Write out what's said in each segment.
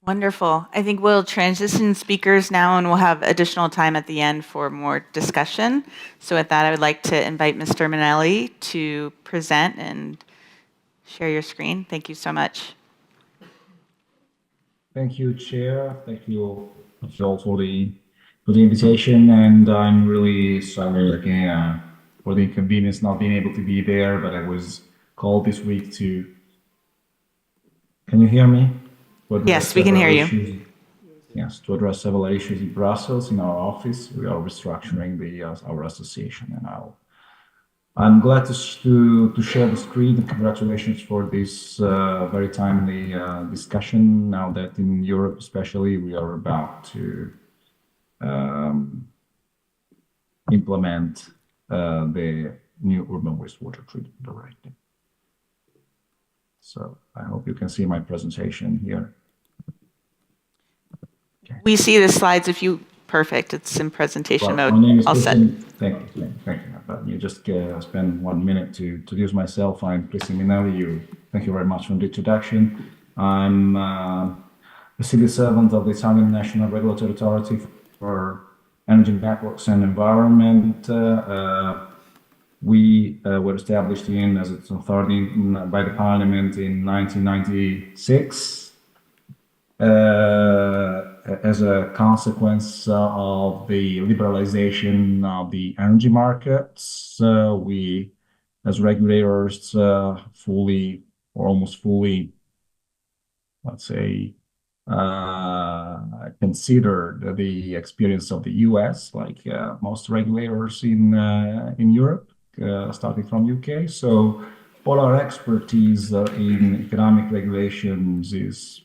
Wonderful. I think we'll transition speakers now and we'll have additional time at the end for more discussion. So with that, I would like to invite Mr. Minelli to present and share your screen. Thank you so much. Thank you, Chair. Thank you all for the invitation, and I'm really sorry again for the inconvenience not being able to be there, but I was called this week to. Can you hear me? Yes, we can hear you. Yes, to address several issues in Brussels in our office. We are restructuring our association, and I'm glad to share the screen. And congratulations for this very timely discussion. Now that in Europe, especially, we are about to implement the new urban wastewater treatment directive. So I hope you can see my presentation here. Okay. We see the slides. If you perfect, it's in presentation mode. My name is all set. Thank you. But you just spend 1 minute to introduce myself. I'm Christian Minelli. Thank you very much for the introduction. I'm a civil servant of the Italian National Regulatory Authority for Energy Networks and Environment. We were established as an authority by the Parliament in 1996 as a consequence of the liberalization of the energy markets. We, as regulators, fully or almost fully, let's say, considered the experience of the US, like most regulators in Europe. Starting from UK. So all our expertise in economic regulations is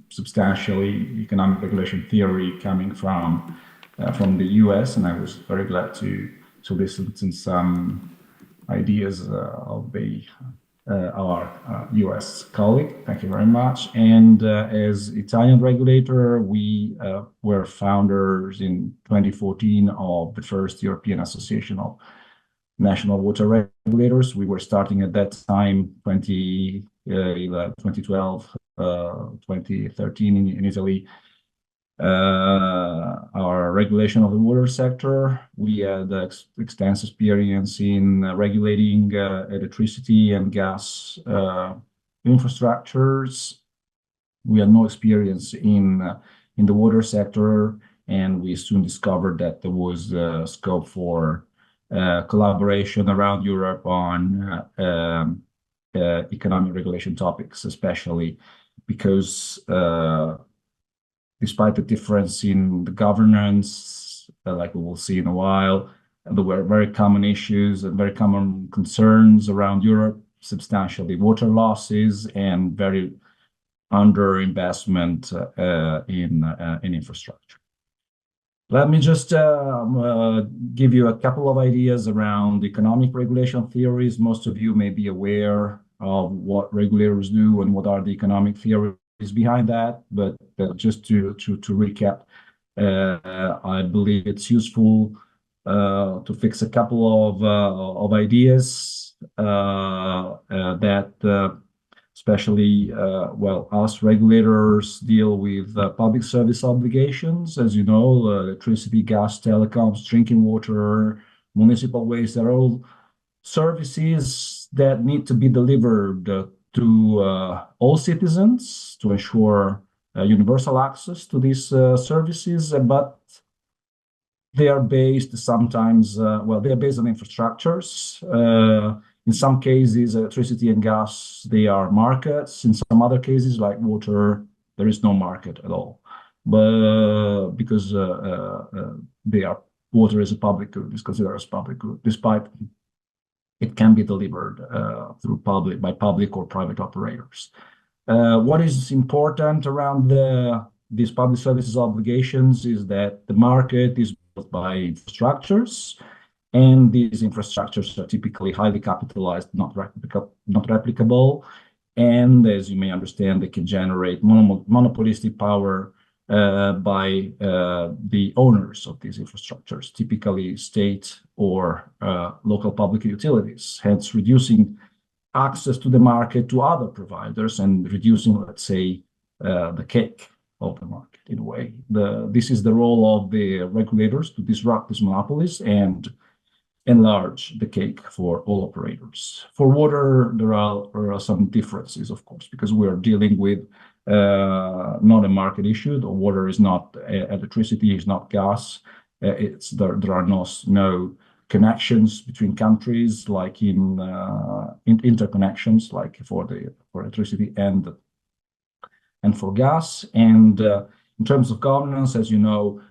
substantially economic regulation theory coming from the US, and I was very glad to listen to some ideas of our US colleague. Thank you very much. And as Italian regulator, we were founders in 2014 of the first European Association of National Water Regulators. We were starting at that time, 2012, 2013 in Italy, our regulation of the water sector. We had extensive experience in regulating electricity and gas infrastructures. We had no experience in the water sector, and we soon discovered that there was scope for collaboration around Europe on economic regulation topics, especially because despite the difference in the governance, like we will see in a while, there were very common issues and very common concerns around Europe, substantially water losses and very underinvestment in infrastructure. Let me just give you a couple of ideas around economic regulation theories. Most of you may be aware of what regulators do and what are the economic theories behind that. But just to recap, I believe it's useful to fix a couple of ideas that especially, us regulators deal with public service obligations. As you know, electricity, gas, telecoms, drinking water, municipal waste are all services that need to be delivered to all citizens to ensure universal access to these services, but they are based sometimes, they are based on infrastructures. In some cases, electricity and gas, they are markets. In some other cases, like water, there is no market at all. But because water is a public good, is considered as public good, despite it can be delivered by public or private operators. What is important around these public services obligations is that the market is built by infrastructures, and these infrastructures are typically highly capitalized, not replicable. And as you may understand, they can generate monopolistic power by the owners of these infrastructures, typically state or local public utilities, hence reducing access to the market to other providers and reducing, let's say, the cake of the market in a way. This is the role of the regulators to disrupt these monopolies and enlarge the cake for all operators. For water, there are some differences, of course, because we are dealing with not a market issue. The water is not electricity, is not gas. There are no connections between countries like in interconnections, like for electricity and for gas. And in terms of governance, as you know,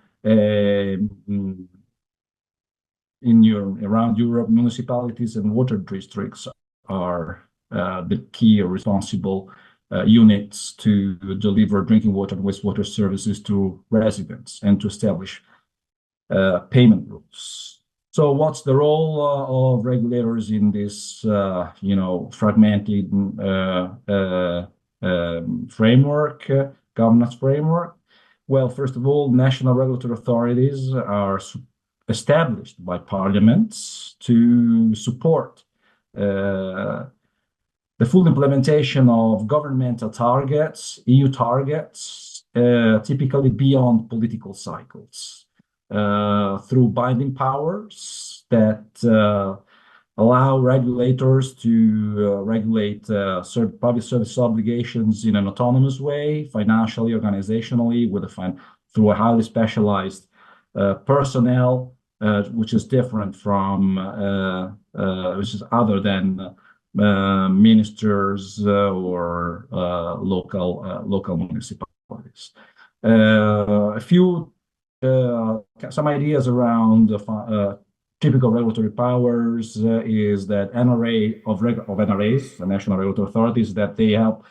around Europe, municipalities and water districts are the key responsible units to deliver drinking water and wastewater services to residents and to establish payment rules. So what's the role of regulators in this, fragmented governance framework? Well, first of all, national regulatory authorities are established by parliaments to support the full implementation of governmental targets, EU targets, typically beyond political cycles, through binding powers that allow regulators to regulate public service obligations in an autonomous way, financially, organizationally, through a highly specialized personnel, which is different from, which is other than ministers or local municipalities. Some ideas around typical regulatory powers is that NRAs, the national regulatory authorities, that they help.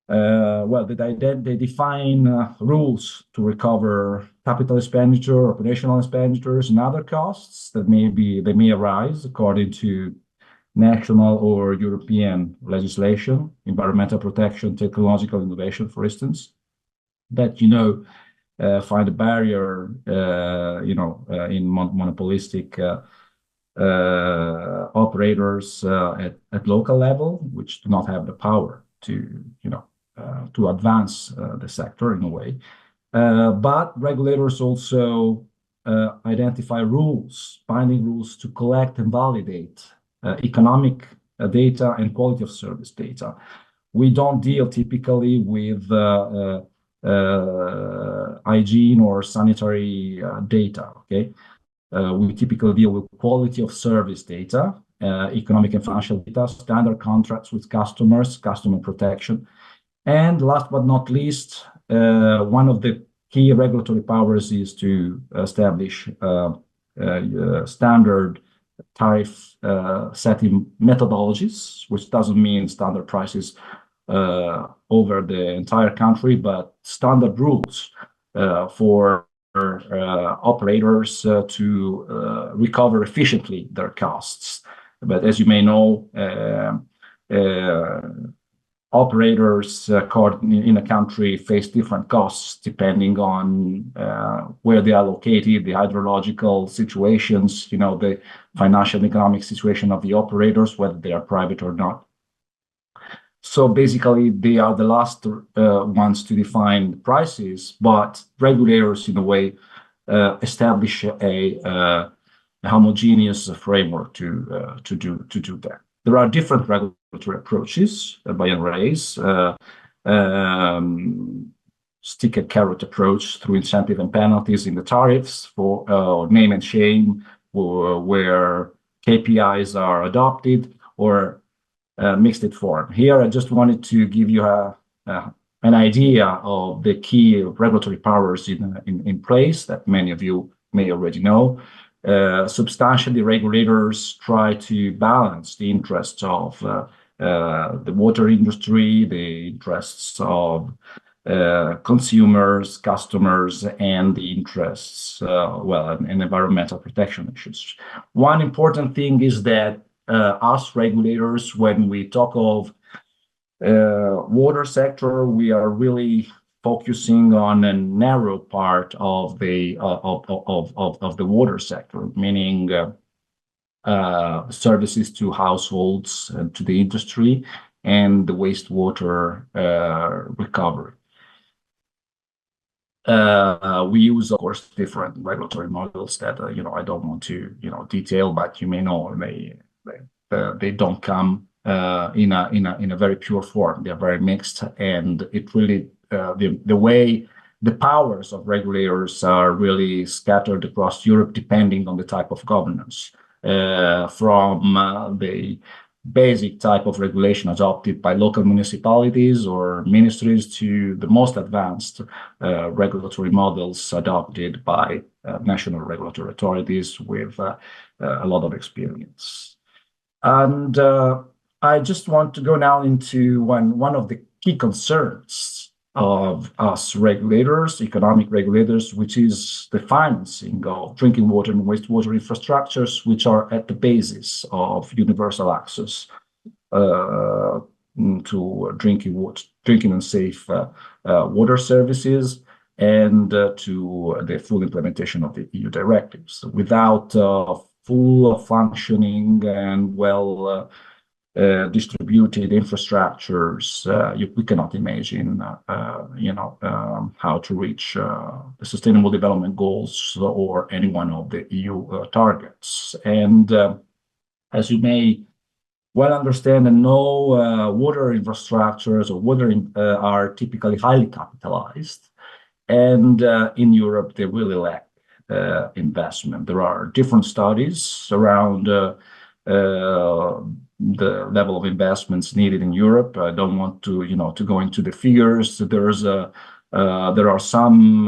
They define rules to recover capital expenditure, operational expenditures, and other costs that may arise according to national or European legislation, environmental protection, technological innovation, for instance, that find a barrier, in monopolistic operators at local level, which do not have the power to advance the sector in a way. But regulators also identify binding rules to collect and validate economic data and quality of service data. We don't deal typically with hygiene or sanitary data, okay? We typically deal with quality of service data, economic and financial data, standard contracts with customers, customer protection. And last but not least, one of the key regulatory powers is to establish standard tariff setting methodologies, which doesn't mean standard prices over the entire country, but standard rules for operators to recover efficiently their costs. But as you may know, operators in a country face different costs depending on where they are located, the hydrological situations, the financial and economic situation of the operators, whether they are private or not. So basically, they are the last ones to define prices, but regulators, in a way, establish a homogeneous framework to do that. There are different regulatory approaches by NRAs, stick and carrot approach through incentive and penalties in the tariffs for name and shame, where KPIs are adopted, or mixed form. Here, I just wanted to give you an idea of the key regulatory powers in place that many of you may already know. Substantially, regulators try to balance the interests of the water industry, the interests of consumers, customers, and the interests, and environmental protection issues. One important thing is that us regulators, when we talk of water sector, we are really focusing on a narrow part of the water sector, meaning services to households and to the industry and the wastewater recovery. We use, of course, different regulatory models that I don't want to detail, but you may know they don't come in a very pure form. They're very mixed, and it really the way the powers of regulators are really scattered across Europe, depending on the type of governance. From the basic type of regulation adopted by local municipalities or ministries to the most advanced regulatory models adopted by national regulatory authorities with a lot of experience. And I just want to go now into one of the key concerns of us regulators, economic regulators, which is the financing of drinking water and wastewater infrastructures, which are at the basis of universal access to drinking and safe water services, and to the full implementation of the EU directives. Without full functioning and well distributed infrastructures, we cannot imagine, how to reach the Sustainable Development Goals or any one of the EU targets. And as you may well understand and know, water infrastructures or are typically highly capitalized, and in Europe they really lack investment. There are different studies around the level of investments needed in Europe. I don't want to go into the figures. There are some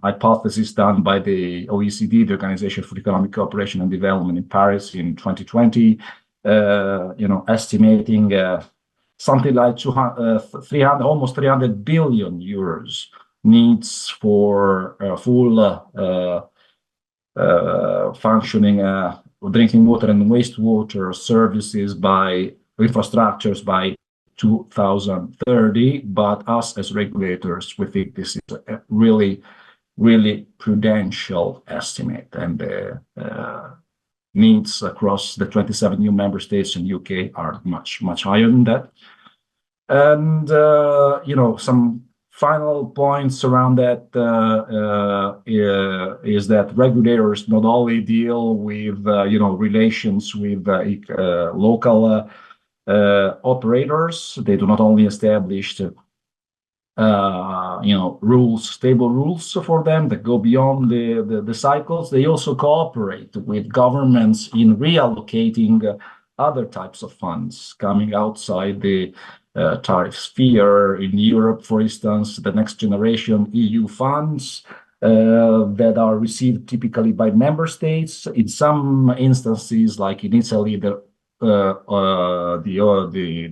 hypotheses done by the OECD, the Organization for Economic Cooperation and Development in Paris in 2020, estimating something like 300 billion euros needs for full functioning drinking water and wastewater services by infrastructures by 2030. But us as regulators, we think this is a really, really prudential estimate, and the needs across the 27 new member states and UK are much, much higher than that. And some final points around that is that regulators not only deal with relations with local operators. They do not only establish stable rules for them that go beyond the cycles. They also cooperate with governments in reallocating other types of funds coming outside the tariff sphere. In Europe, for instance, the Next Generation EU funds that are received typically by member states. In some instances, like in Italy, the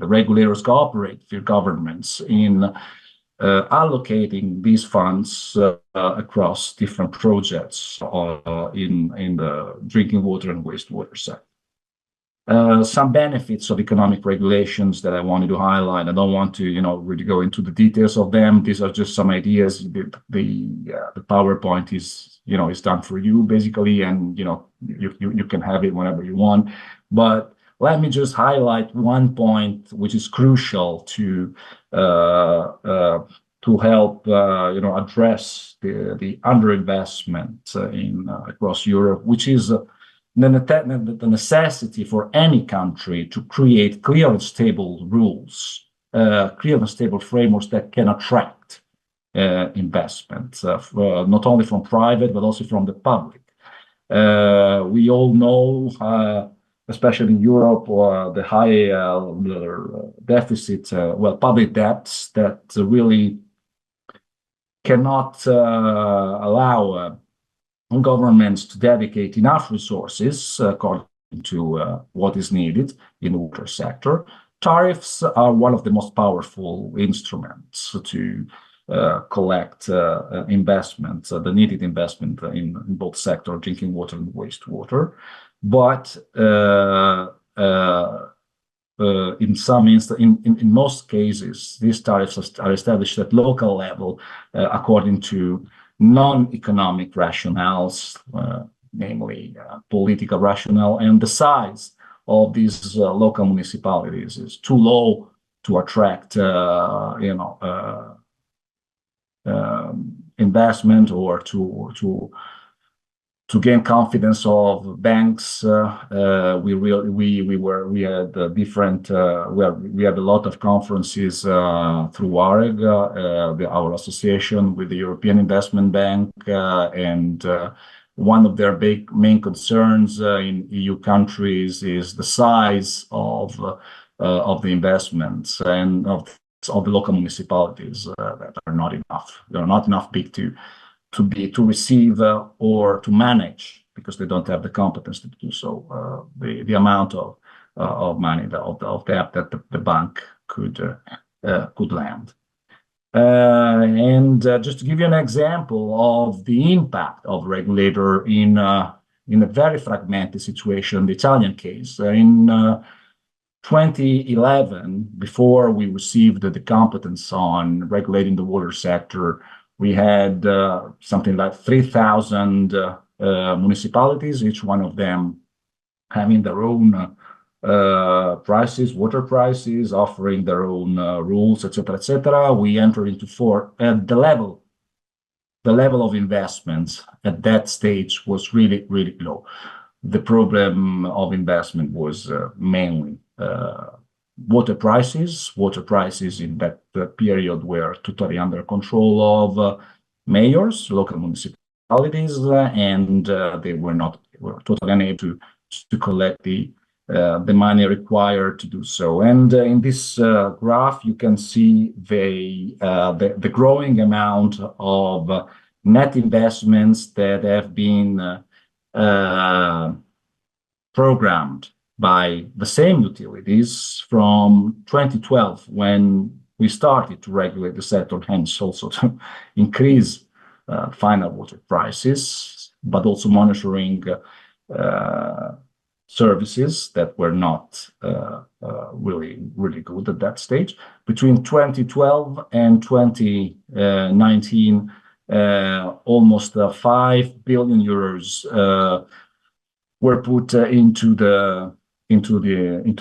regulators cooperate with governments in allocating these funds across different projects in the drinking water and wastewater sector. Some benefits of economic regulations that I wanted to highlight. I don't want to, really go into the details of them. These are just some ideas. The PowerPoint is done for you basically, and you can have it whenever you want. But let me just highlight one point which is crucial to help address the underinvestment across Europe, which is the necessity for any country to create clear and stable rules, clear and stable frameworks that can attract investment, not only from private but also from the public. We all know, especially in Europe, the high deficit, public debts that really cannot allow governments to dedicate enough resources according to what is needed in the water sector. Tariffs are one of the most powerful instruments to collect investment, the needed investment in both sectors, drinking water and wastewater. But in most cases, these tariffs are established at local level according to non-economic rationales, namely political rationale, and the size of these local municipalities is too low investment or to gain confidence of banks. We had different we had a lot of conferences through WAREG, our association with the European Investment Bank, and one of their main concerns in EU countries is the size of the investments and of the local municipalities that are not enough. They are not enough big to receive or to manage, because they don't have the competence to do so. The amount of money of debt that the bank could lend. And just to give you an example of the impact of regulator in a very fragmented situation, the Italian case. In 2011, before we received the competence on regulating the water sector, we had something like 3,000 municipalities, each one of them having their own prices, water prices, offering their own rules, etc., etc. We entered into the level of investments at that stage was really, really low. The problem of investment was mainly water prices. Water prices in that period were totally under control of mayors, local municipalities, and they were totally unable to collect the money required to do so. And in this graph, you can see the growing amount of net investments that have been programmed by the same utilities from 2012, when we started to regulate the sector, hence also to increase final water prices, but also monitoring services that were not really good at that stage. Between 2012 and 2019, almost 5 billion euros were put into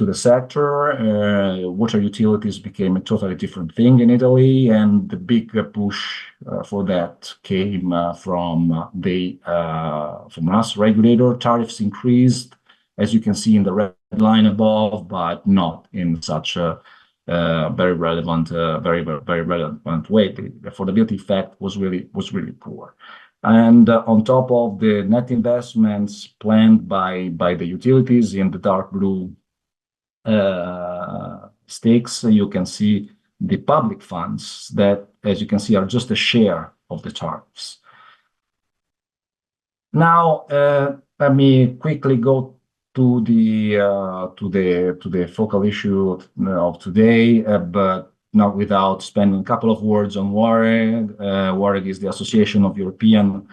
the sector. Water utilities became a totally different thing in Italy, and the big push for that came from us regulator. Tariffs increased, as you can see in the red line above, but not in such a very relevant way. The affordability effect was really poor. And on top of the net investments planned by the utilities in the dark blue sticks, you can see the public funds that, as you can see, are just a share of the tariffs. Now, let me quickly go to the focal issue of today, but not without spending a couple of words on WAREG. WAREG is the Association of European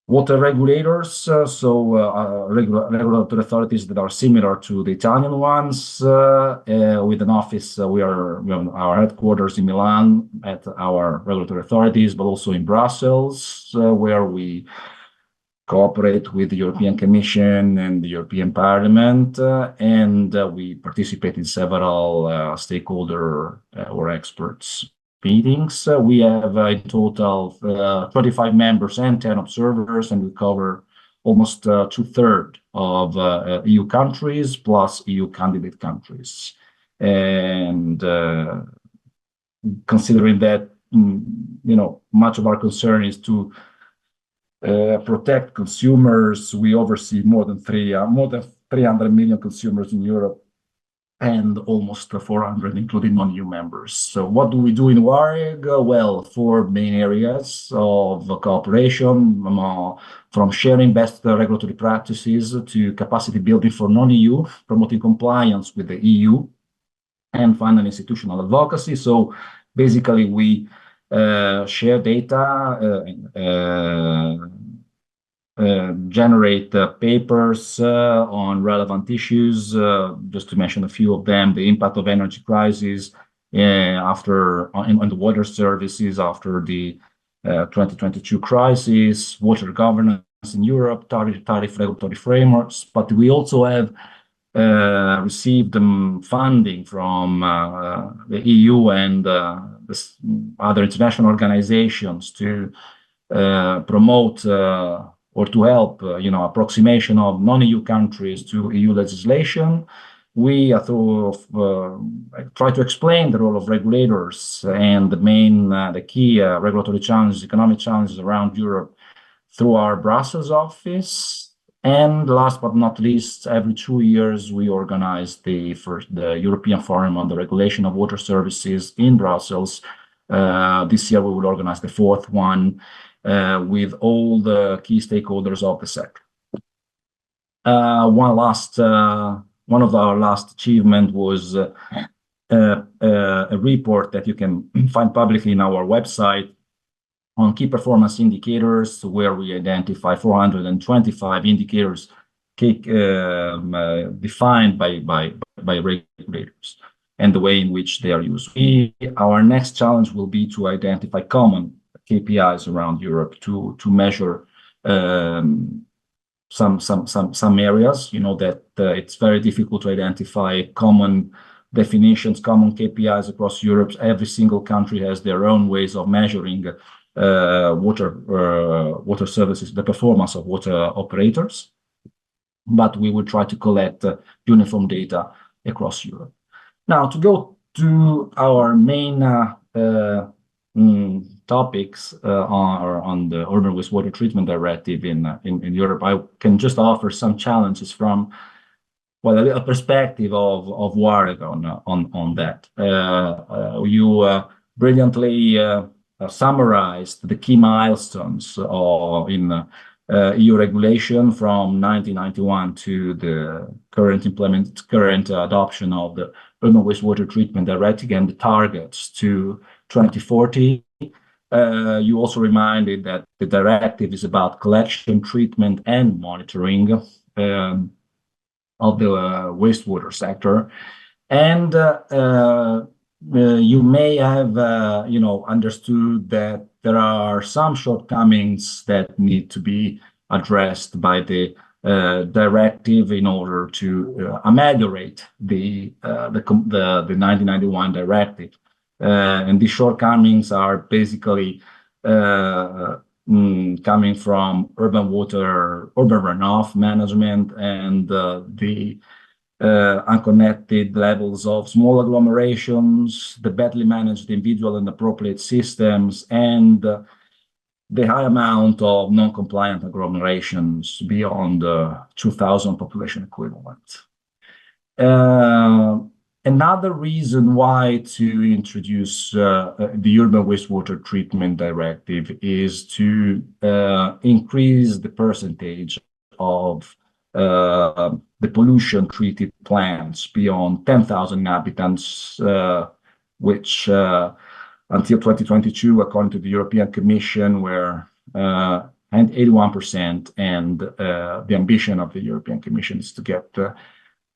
Water Regulators, regulatory authorities that are similar to the Italian ones, with an office. We have our headquarters in Milan at our regulatory authorities, but also in Brussels, where we cooperate with the European Commission and the European Parliament, and we participate in several stakeholder or experts meetings. We have in total 25 members and 10 observers, and we cover almost 2/3 of EU countries plus EU candidate countries. And considering that, much of our concern is to protect consumers, we oversee more than 300 million consumers in Europe, and almost 400, including non-EU members. So what do we do in WAREG? Well, 4 main areas of cooperation, from sharing best regulatory practices to capacity building for non-EU, promoting compliance with the EU, and finally institutional advocacy. So basically, we share data, generate papers on relevant issues. Just to mention a few of them: the impact of energy crisis on the water services after the 2022 crisis, water governance in Europe, tariff regulatory frameworks. But we also have received funding from the EU and other international organizations to promote or to help, approximation of non-EU countries to EU legislation. We try to explain the role of regulators and the key regulatory challenges, economic challenges around Europe through our Brussels office. And last but not least, every 2 years, we organize the European Forum on the Regulation of Water Services in Brussels. This year, we will organize the fourth one with all the key stakeholders of the sector. One of our last achievement was a report that you can find publicly in our website on key performance indicators, where we identify 425 indicators defined by regulators and the way in which they are used. Our next challenge will be to identify common KPIs around Europe to measure some areas. That it's very difficult to identify common definitions, common KPIs across Europe. Every single country has their own ways of measuring water services, the performance of water operators, but we will try to collect uniform data across Europe. Now, to go to our main topics on the Urban Wastewater Treatment Directive in Europe, I can just offer some challenges from a perspective of WAREG on that. You brilliantly summarized the key milestones in EU regulation from 1991 to the current adoption of the Urban Wastewater Treatment Directive and the targets to 2040. You also reminded that the directive is about collection, treatment, and monitoring of the wastewater sector. And you may have, understood that there are some shortcomings that need to be addressed by the directive in order to ameliorate the 1991 directive. And these shortcomings are basically coming from urban runoff management and the unconnected levels of small agglomerations, the badly managed individual and appropriate systems, and the high amount of non-compliant agglomerations beyond 2,000 population equivalent. Another reason why to introduce the Urban Wastewater Treatment Directive is to increase the percentage of the pollution treated plants beyond 10,000 inhabitants, which until 2022, according to the European Commission, were 81%, and the ambition of the European Commission is to get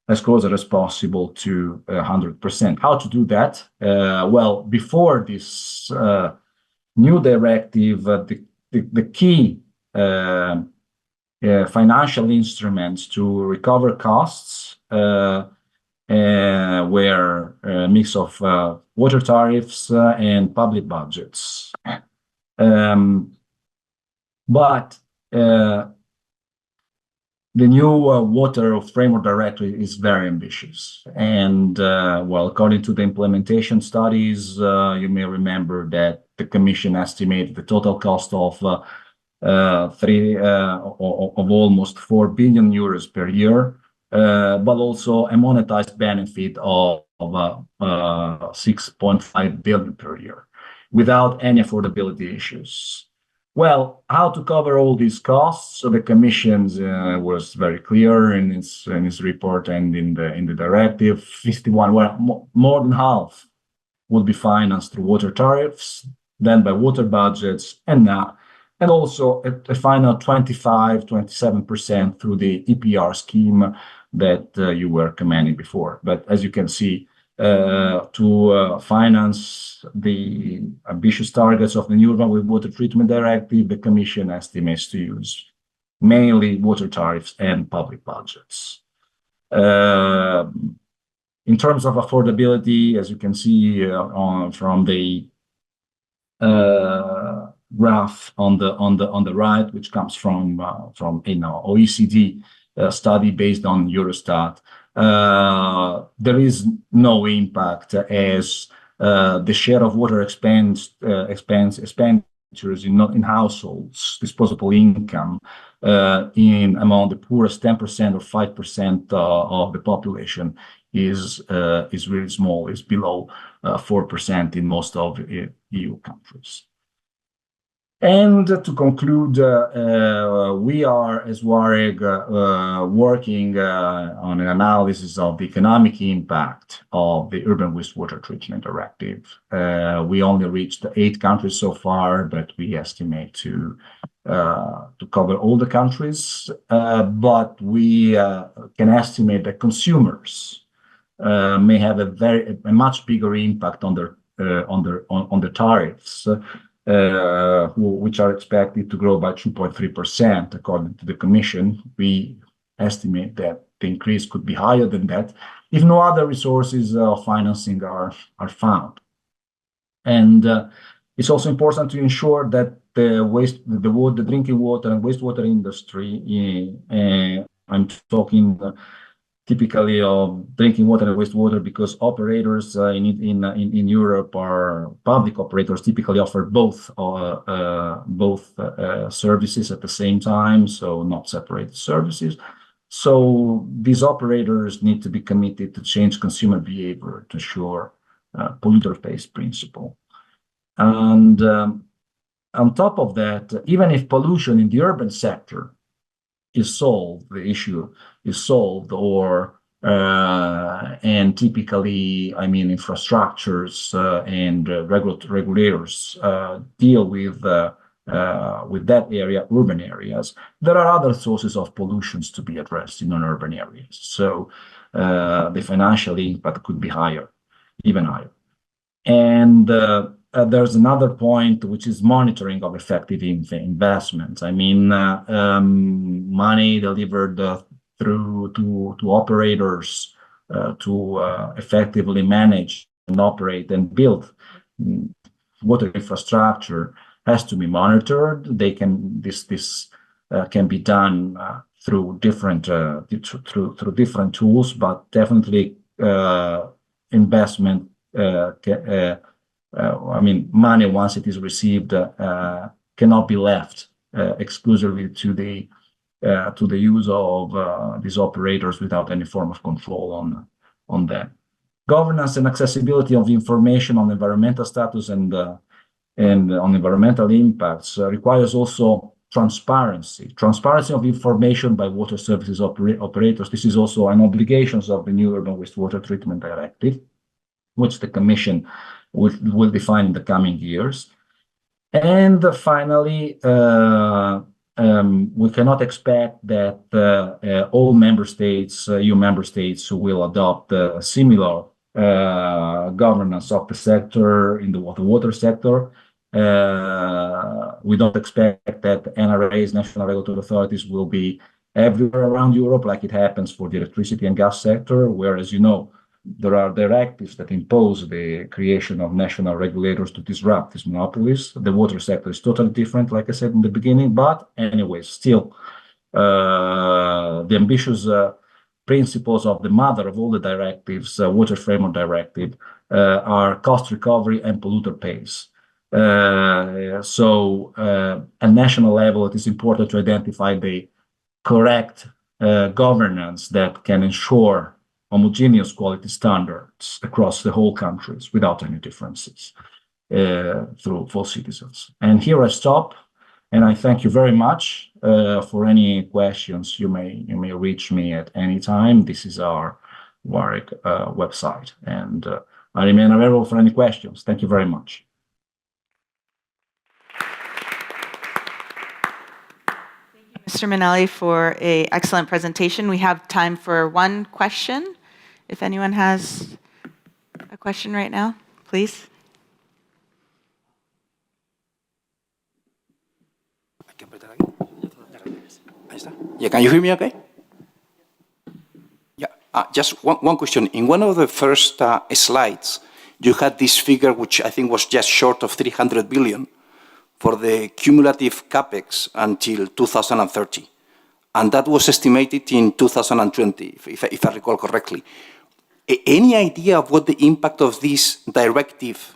as close as possible to 100%. How to do that? Before this new directive, the key financial instruments to recover costs were a mix of water tariffs and public budgets. But the new Water Framework Directive is very ambitious. And, according to the implementation studies, you may remember that the Commission estimated the total cost of almost 4 billion euros per year, but also a monetized benefit of 6.5 billion per year, without any affordability issues. Well, how to cover all these costs? So the Commission was very clear in its report and in the directive. 51, more than half will be financed through water tariffs, then by water budgets, and also a final 25-27% through the EPR scheme that you were commenting before. But as you can see, to finance the ambitious targets of the new Urban Wastewater Treatment Directive, the Commission estimates to use mainly water tariffs and public budgets. In terms of affordability, as you can see from the graph on the right, which comes from OECD study based on Eurostat, there is no impact as the share of water expenditures in households, disposable income, among the poorest 10% or 5% of the population is really small. It's below 4% in most of EU countries. And to conclude, we are, as WAREG, working on an analysis of the economic impact of the Urban Wastewater Treatment Directive. We only reached 8 countries so far, but we estimate to cover all the countries. But we can estimate that consumers may have a much bigger impact on their tariffs. Which are expected to grow by 2.3%, according to the Commission. We estimate that the increase could be higher than that if no other resources of financing are found. And it's also important to ensure that the drinking water and wastewater industry, I'm talking typically of drinking water and wastewater because operators in Europe are public operators, typically offer both services at the same time, so not separate services. So these operators need to be committed to change consumer behavior to ensure polluter pays principle. And on top of that, even if pollution in the urban sector is solved, the issue is solved, or and typically, I mean, infrastructures and regulators deal with that area, urban areas. There are other sources of pollutions to be addressed in non-urban areas. So the financial impact could be higher, even higher. And there's another point, which is monitoring of effective investments. I mean, money delivered to operators to effectively manage and operate and build water infrastructure has to be monitored. This can be done through different tools, but definitely investment. I mean, money, once it is received, cannot be left exclusively to the use of these operators without any form of control on that. Governance and accessibility of information on environmental status and on environmental impacts requires also transparency of information by water services operators. This is also an obligation of the new Urban Wastewater Treatment Directive, which the Commission will define in the coming years. And finally, we cannot expect that all member states, EU member states, will adopt similar governance of the sector in the water sector. We don't expect that NRAs, national regulatory authorities, will be everywhere around Europe like it happens for the electricity and gas sector, whereas, you know, there are directives that impose the creation of national regulators to disrupt these monopolies. The water sector is totally different, like I said in the beginning, but anyway, still, the ambitious principles of the mother of all the directives, Water Framework Directive, are cost recovery and polluter pays. So at national level, it is important to identify the correct governance that can ensure homogeneous quality standards across the whole countries without any differences for citizens. And here I stop, and I thank you very much. For any questions, you may reach me at any time. This is our WAREG website, and I remain available for any questions. Thank you very much. Mr. Minelli, for an excellent presentation. We have time for one question. If anyone has a question right now, please. Yeah, can you hear me okay? Yeah, just one question. In one of the first slides, you had this figure, which I think was just short of 300 billion for the cumulative capex until 2030. And that was estimated in 2020, if I recall correctly. Any idea of what the impact of this directive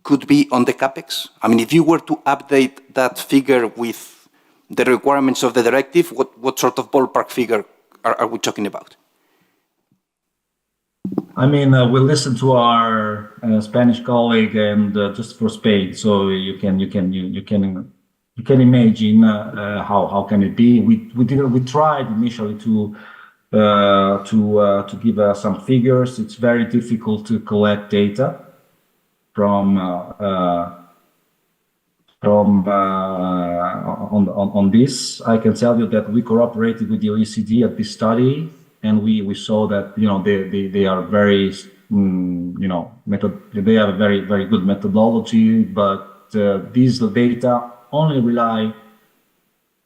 could be on the capex? I mean, if you were to update that figure with the requirements of the directive, what sort of ballpark figure are we talking about? I mean, we'll listen to our Spanish colleague, and just for Spain, so you can imagine how can it be. We tried initially to give some figures. It's very difficult to collect data from on this. I can tell you that we cooperated with the OECD at this study, and we saw that they are very they have a very good methodology, but these data only rely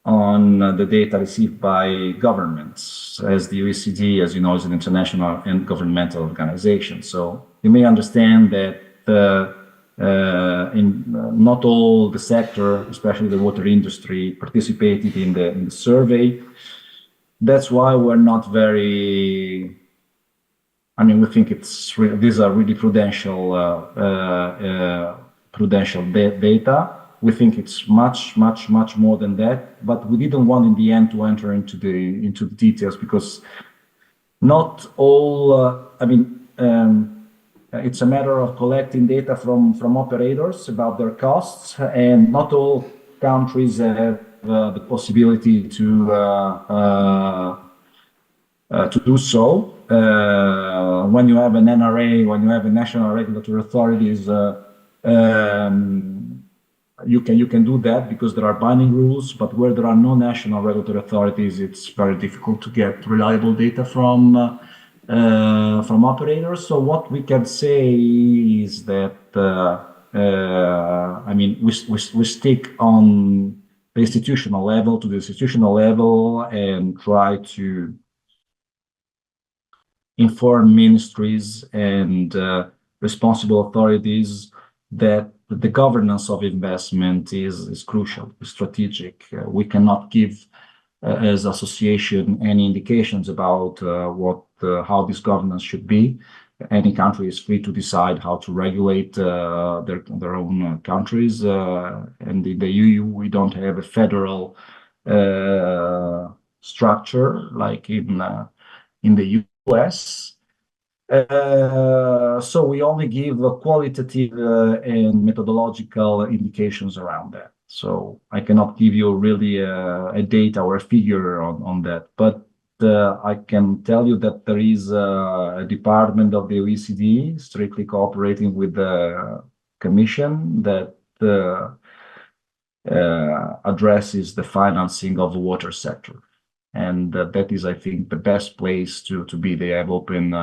on the data received by governments, as the OECD, as you know, is an international and governmental organization. So you may understand that not all the sector, especially the water industry, participated in the survey. That's why we're not very. I mean, we think these are really prudential data. We think it's much more than that, but we didn't want in the end to enter into the details, because not all. It's a matter of collecting data from operators about their costs, and not all countries have the possibility to do so. When you have an NRA, when you have a national regulatory authorities, you can do that because there are binding rules. But where there are no national regulatory authorities, it's very difficult to get reliable data from operators. So what we can say is that we stick on the institutional level and try to inform ministries and responsible authorities that the governance of investment is crucial, strategic. We cannot give, as association, any indications about how this governance should be. Any country is free to decide how to regulate their own countries. And in the EU, we don't have a federal structure like in the US. So we only give qualitative and methodological indications around that. So I cannot give you really a data or a figure on that. But I can tell you that there is a department of the OECD strictly cooperating with the Commission that addresses the financing of the water sector. And that is, I think, the best place to be. They have open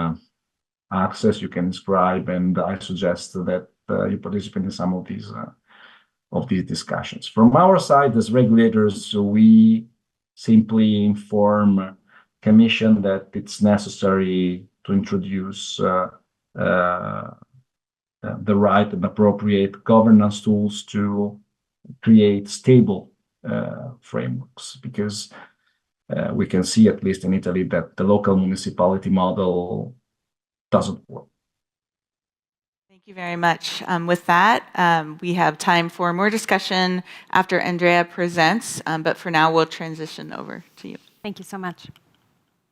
access. You can inscribe, and I suggest that you participate in some of these discussions. From our side, as regulators, we simply inform Commission that it's necessary to introduce the right and appropriate governance tools to create stable frameworks, because we can see, at least in Italy, that the local municipality model doesn't work. Thank you very much. With that, we have time for more discussion after Andrea presents, but for now, we'll transition over to you. Thank you so much.